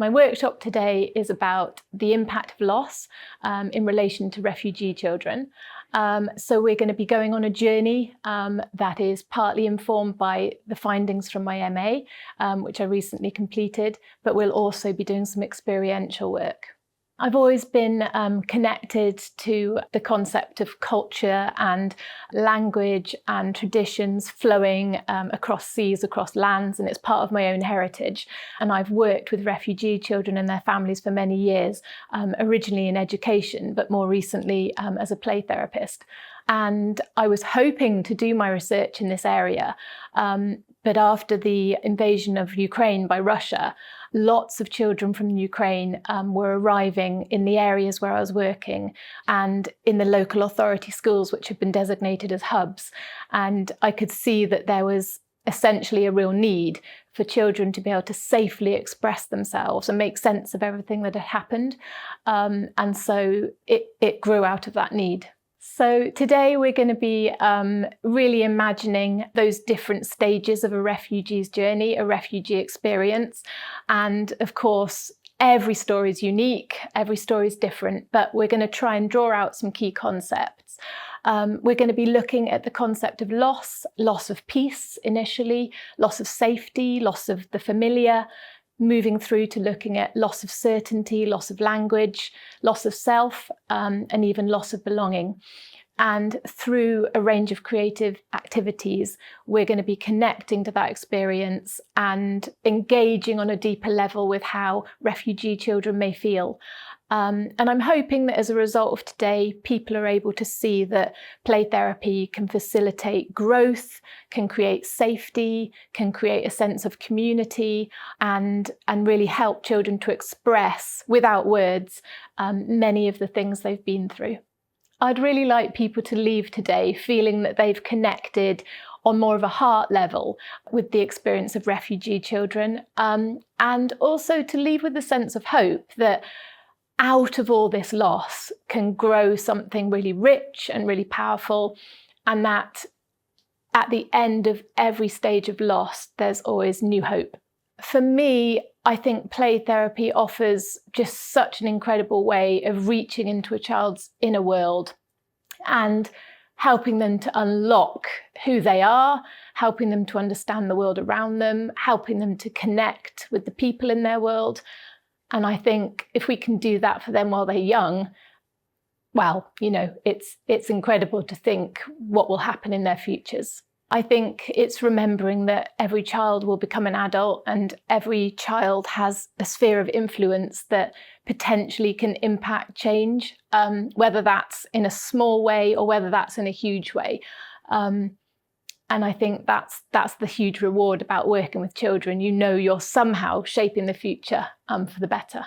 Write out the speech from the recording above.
My workshop today is about the impact of loss in relation to refugee children. So we're going to be going on a journey that is partly informed by the findings from my MA, which I recently completed, but we'll also be doing some experiential work. I've always been connected to the concept of culture and language and traditions flowing across seas, across lands, and it's part of my own heritage. And I've worked with refugee children and their families for many years, originally in education, but more recently as a play therapist. And I was hoping to do my research in this area, but after the invasion of Ukraine by Russia, lots of children from Ukraine were arriving in the areas where I was working and in the local authority schools, which have been designated as hubs. And I could see that there was essentially a real need for children to be able to safely express themselves and make sense of everything that had happened. And so it grew out of that need. So today we're going to be really imagining those different stages of a refugee's journey, a refugee experience. And of course, every story is unique, every story is different, but we're going to try and draw out some key concepts. We're going to be looking at the concept of loss of peace initially, loss of safety, loss of the familiar, moving through to looking at loss of certainty, loss of language, loss of self, and even loss of belonging. And through a range of creative activities, we're going to be connecting to that experience and engaging on a deeper level with how refugee children may feel. And I'm hoping that as a result of today, people are able to see that play therapy can facilitate growth, can create safety, can create a sense of community, and really help children to express, without words, many of the things they've been through. I'd really like people to leave today feeling that they've connected on more of a heart level with the experience of refugee children, and also to leave with a sense of hope that out of all this loss can grow something really rich and really powerful, and that at the end of every stage of loss, there's always new hope. For me, I think play therapy offers just such an incredible way of reaching into a child's inner world and helping them to unlock who they are, helping them to understand the world around them, helping them to connect with the people in their world. And I think if we can do that for them while they're young, well, it's incredible to think what will happen in their futures. I think it's remembering that every child will become an adult and every child has a sphere of influence that potentially can impact change, whether that's in a small way or whether that's in a huge way. And I think that's the huge reward about working with children. You're somehow shaping the future for the better.